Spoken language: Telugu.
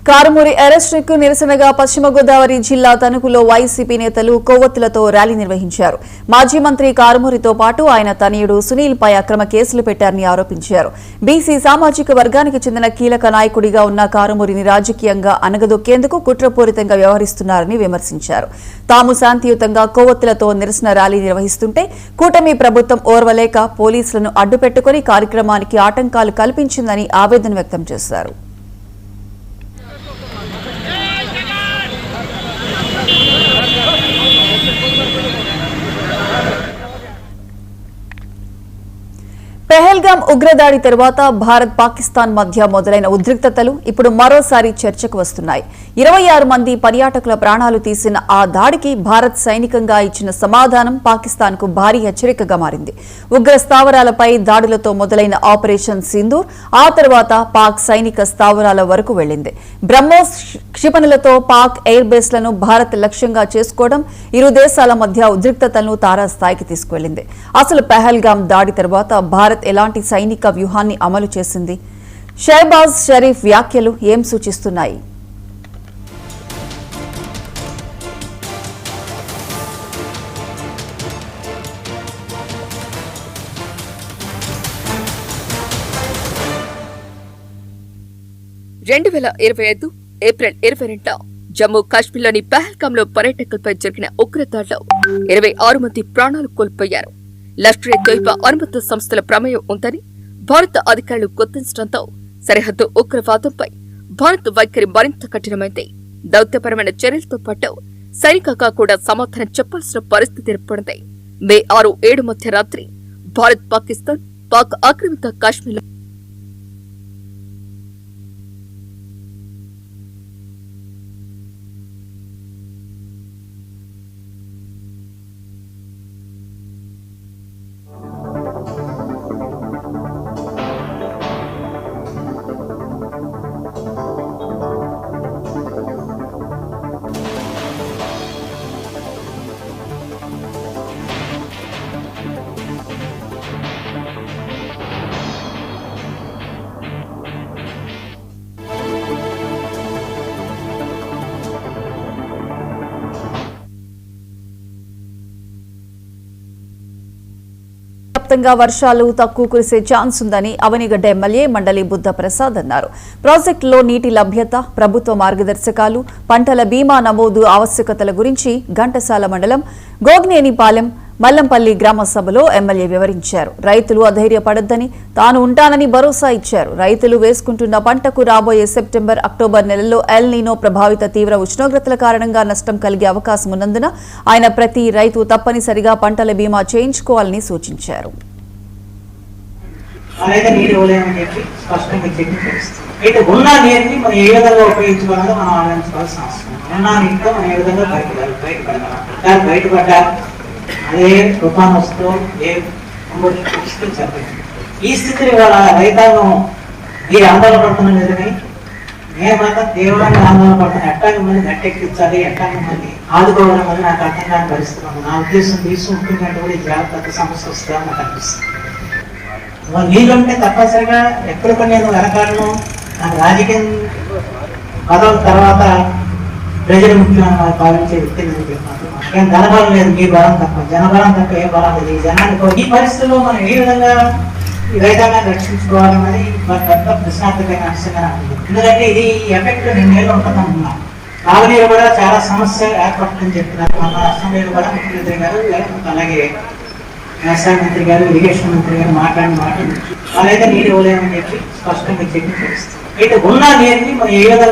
కారుమూరి అరెస్టుకు నిరసనగా పశ్చిమ గోదావరి జిల్లా తణుకులో వైసీపీ నేతలు కొవ్వొత్తులతో ర్యాలీ నిర్వహించారు. మాజీ మంత్రి కారుమూరితో పాటు ఆయన తనయుడు సునీల్ పై అక్రమ కేసులు పెట్టారని ఆరోపించారు. బీసీ సామాజిక వర్గానికి చెందిన కీలక నాయకుడిగా ఉన్న కారుమూరిని రాజకీయంగా అనగదొక్కేందుకు కుట్రపూరితంగా వ్యవహరిస్తున్నారని విమర్శించారు. తాము శాంతియుతంగా కొవ్వొత్తులతో నిరసన ర్యాలీ నిర్వహిస్తుంటే కూటమి ప్రభుత్వం ఓర్వలేక పోలీసులను అడ్డుపెట్టుకుని కార్యక్రమానికి ఆటంకాలు కల్పించిందని ఆవేదన వ్యక్తం చేశారు. పెహల్గాం ఉగ్రదాడి తర్వాత భారత్ పాకిస్తాన్ మధ్య మొదలైన ఉద్రిక్తతలు ఇప్పుడు మరోసారి చర్చకు వస్తున్నాయి. 26 మంది పర్యాటకుల ప్రాణాలు తీసిన ఆ దాడికి భారత్ సైనికంగా ఇచ్చిన సమాధానం పాకిస్తాన్ కు భారీ హెచ్చరికగా మారింది. ఉగ్ర స్థావరాలపై దాడులతో మొదలైన ఆపరేషన్ సింధూర్ ఆ తర్వాత పాక్ సైనిక స్థావరాల వరకు వెళ్లింది. బ్రహ్మోస్ క్షిపణులతో పాక్ ఎయిర్ బేస్లను భారత్ లక్ష్యంగా చేసుకోవడం ఇరు దేశాల మధ్య ఉద్రిక్తతలను తారాస్థాయికి తీసుకువెళ్లింది. అసలు పెహల్గాం దాడి తర్వాత భారత్ ఎలాంటి సైనిక వ్యూహాన్ని అమలు చేసింది? షహబాజ్ షరీఫ్ వ్యాఖ్యలు ఏం సూచిస్తున్నాయి? ఏప్రిల్ 22 జమ్మూ కాశ్మీర్లోని పహల్గాంలో పర్యాటకులపై జరిగిన ఉగ్రదాడిలో 26 మంది ప్రాణాలు కోల్పోయారు. లష్కర్-ఏ-తోయిబా అనుబంధ సంస్థల ప్రమేయం ఉందని భారత అధికారులు గుర్తించడంతో సరిహద్దు ఉగ్రవాదంపై భారత్ వైఖరి మరింత కఠినమైంది. దౌత్యపరమైన చర్యలతో పాటు సైనికంగా కూడా సమాధానం చెప్పాల్సిన పరిస్థితి ఏర్పడింది. మే 6-7 మధ్య రాత్రి భారత్ పాకిస్తాన్ పాక్ ఆక్రమిత కాశ్మీర్లో వ్యాప్తంగా వర్షాలు తక్కువ కురిసే ఛాన్స్ ఉందని అవనిగడ్డ ఎమ్మెల్యే మండలి బుద్ధ ప్రసాద్ అన్నారు. ప్రాజెక్టులో నీటి లభ్యత, ప్రభుత్వ మార్గదర్శకాలు, పంటల బీమా నమోదు ఆవశ్యకతల గురించి ఘంటసాల మండలం గోగ్నేనిపాలెం మల్లంపల్లి గ్రామ సభలో ఎమ్మెల్యే వివరించారు. రైతులు అధైర్యపడొద్దని తాను ఉంటానని భరోసా ఇచ్చారు. రైతులు వేసుకుంటున్న పంటకు రాబోయే సెప్టెంబర్, అక్టోబర్ నెలల్లో ఎల్ నీనో ప్రభావిత తీవ్ర ఉష్ణోగ్రతల కారణంగా నష్టం కలిగే అవకాశం ఉన్నందున ఆయన ప్రతి రైతు తప్పనిసరిగా పంటల బీమా చేయించుకోవాలని సూచించారు. అదే తుఫాన్ వస్తూ ఈ స్థితిని వాళ్ళ రైతాంగం మీరు ఆందోళన పడుతున్న నిజమే, మేమంతా తీవ్రంగా ఆందోళన పడుతున్నాం. ఎట్టాగా మంది గట్టెక్కించాలి, ఎట్టాగా మంది ఆదుకోవడం వల్ల నాకు అర్థం కాని పరిస్థితున్నాను. నా ఉద్దేశం తీసుకుంటున్నట్టు కూడా జాగ్రత్త సమస్య వస్తుందని నాకు అనిపిస్తుంది. నీళ్ళుంటే తప్పనిసరిగా ఎక్కడ కొన్ని నేను వెనకాలను నాకు రాజకీయ పదవుల తర్వాత ప్రజలు ముఖ్యమైన భావించే వ్యక్తి ఏం ధనబలం లేదు, మీ బలం తప్ప, జనబలం తప్ప ఏ బలం లేదు. ఈ జనానికి ఈ పరిస్థితుల్లో మనం ఏ విధంగా ఈ రైతాంగాన్ని రక్షించుకోవాలన్నది పెద్ద ప్రశ్నార్థకమైన అంశంగా ఉంటుంది. ఎందుకంటే ఇది ఎఫెక్ట్ 2 ఏళ్ళు ఉంటుందనుకున్నాం. తాగునీరు కూడా చాలా సమస్య ఏర్పడుతుందని చెప్తున్నారు. మన అసెంబ్లీలో కూడా ముఖ్యమంత్రి గారు, అలాగే వ్యవసాయ మంత్రి గారు, ఇరిగేషన్ మంత్రి గారు మాట్లాడి వాళ్ళైతే నీరు ఇవ్వలేమని చెప్పి స్పష్టంగా చెప్పి తెలుస్తుంది. అయితే ఉన్న నీరుని మనం ఏ విధంగా